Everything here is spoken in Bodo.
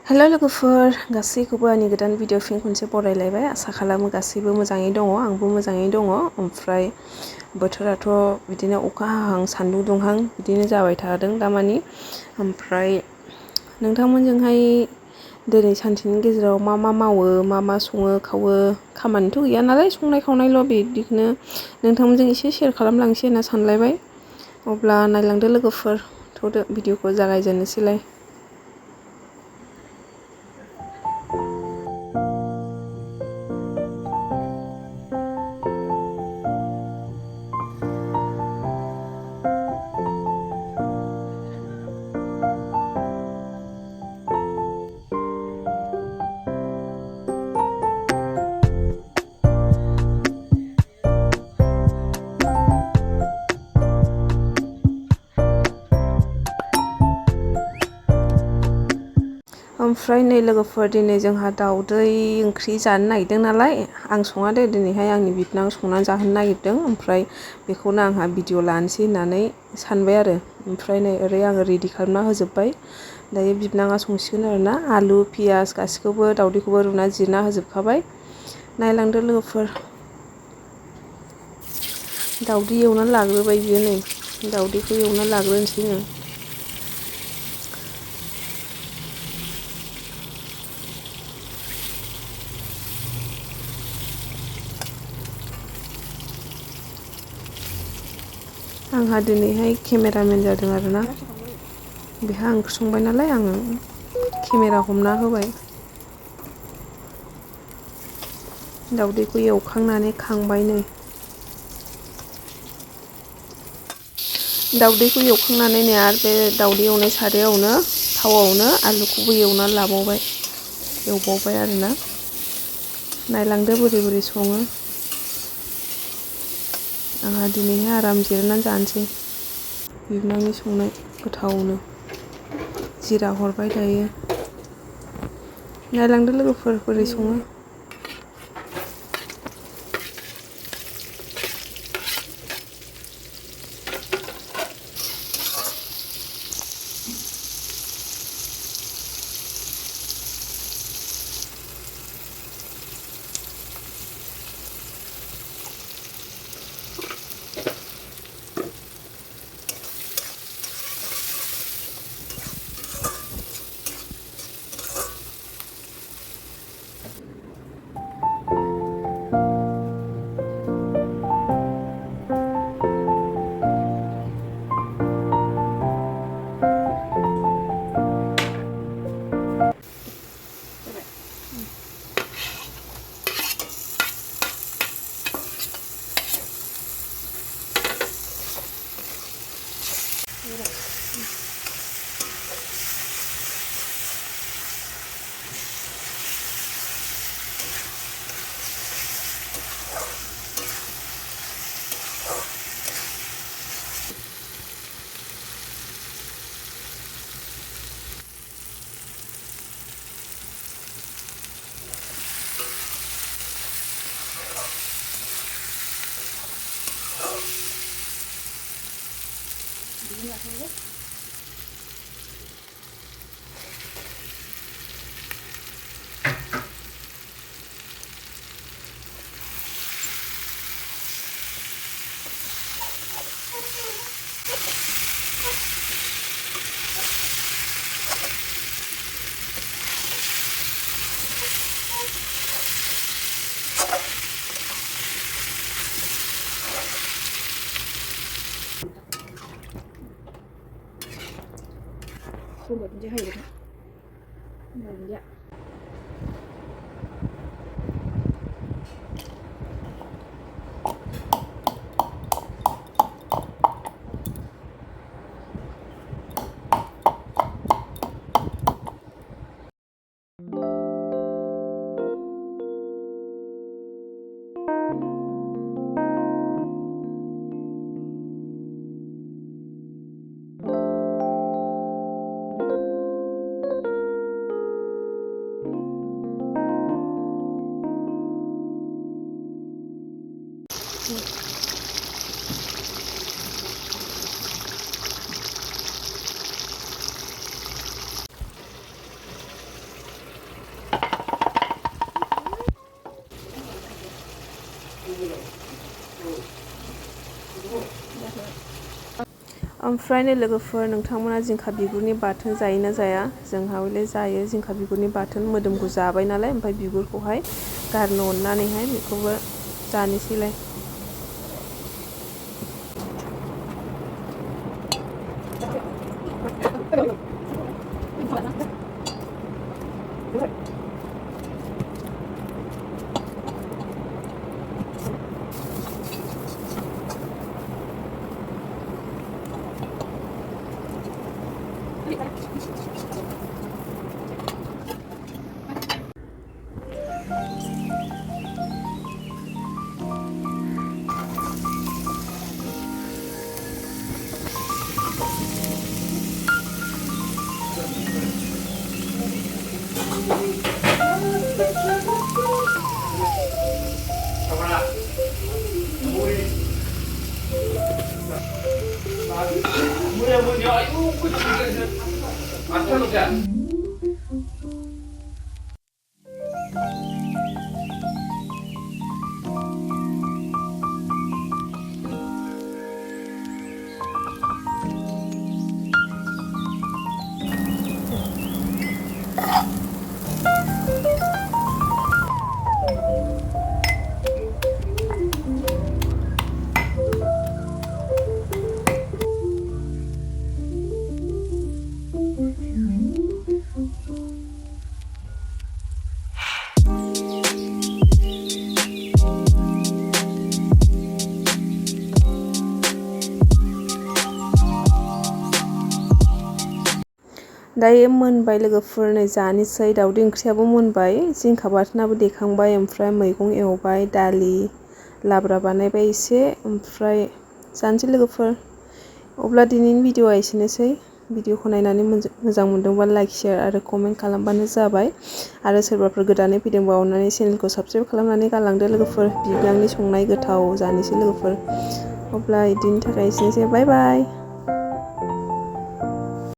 हेलो लोगोफोर गासैखौबो आंनि गोदान भिडिअ फिन खनसे बरायलायबाय आसा खालामो गासैबो मोजाङै दङ आंबो मोजाङै दङ ओमफ्राय बोथोराथ' बिदिनो अखा हाहां सान्दुं दुंहां बिदिनो जाबाय थादों दामानि ओमफ्राय नोंथांमोनजोंहाय दिनै सानसेनि गेजेराव मा मावो मा सङो खावो खामानिथ' गैया नालाय संनाय खावनायल' बिदिखौनो नोंथांमोनजों एसे शेयार खालामलांसै होनना सानलायबाय अब्ला नायलांदो लोगोफोर थ'दो भिडिअखौ जागायजेननोसैलाय ओमफ्राय नै लोगोफोर दिनै जोंहा दाउदै ओंख्रि जानो नागिरदों नालाय आं सङा दे दिनैहाय आंनि बिबोनां संनानै जाहोनो नागिरदों ओमफ्राय बेखौनो आंहा भिडिअ लानोसै होननानै सानबाय आरो ओमफ्राय नै ओरै आङो रेडि खालामना होजोब्बाय दायो बिबोनाङा संसिगोन आरोना आलु पियास गासिखौबो दाउदैखौबो रुना जिरना होजोबखाबाय नायलांदो लोगोफोर दाउदै एवनानै लाग्रोबाय बियो नै दाउदैखौ एवनानै लाग्रोनोसैनो आंहा दिनैहाय केमेरामेन जादों आरोना बेहा ओंख्रि संबाय नालाय आङो केमेरा हमना होबाय दाउदैखौ एवखांनानै खांबाय नै दाउदैखौ एवखांनानै नै आरो बे दाउदै एवनाय सारायावनो थावआवनो आलुखौबो एवनानै लाबावबाय एवबावबाय आरोना नायलांदो बोरै सङो आंहा दिनैहाय आराम जिरायनानै जानोसै बिबोनांनि संनाय गोथावनो जिरा हरबाय दायो नायलांदो लोगोफोर बोरै सङो buat dia hai gitu. Nah, ओमफ्राय लोगोफोर नोंथांमोना जिंखा बिगुरनि बाथोन जायोना जाया? जोंहा हले जायो जिंखा बिगुरनि बाथोन मोदोमखौ जाबाय नालाय ओमफ्राय बिगुरखौहाय गारनो अननानैहाय बेखौबो जानोसैलाय। दायो मोनबाय लोगोफोर, नै जानोसै। दाउदै ओंख्रियाबो मोनबाय, जिंखा बाथोनाबो देखांबाय, ओमफ्राय मैगं एवबाय, दालि लाब्रा बानायबाय एसे, ओमफ्राय जानोसै लोगोफोर। अब्ला दिनैनि भिडिअ'आ एसेनोसै। भिडिअ'खौ नायनानै मोजां मोनदोंबा लाइक शेयार आरो कमेन्ट खालामबानो जाबाय। आरो सोरबाफोर गोदानै फैदोंबा अननानै चेनेलखौ साबस्क्राइब खालामनानै गालांदो लोगोफोर। बिबनांनि संनाय गोथाव जानोसै लोगोफोर। अब्ला इदिनि थाखाय एसेनोसै, बाय बाय।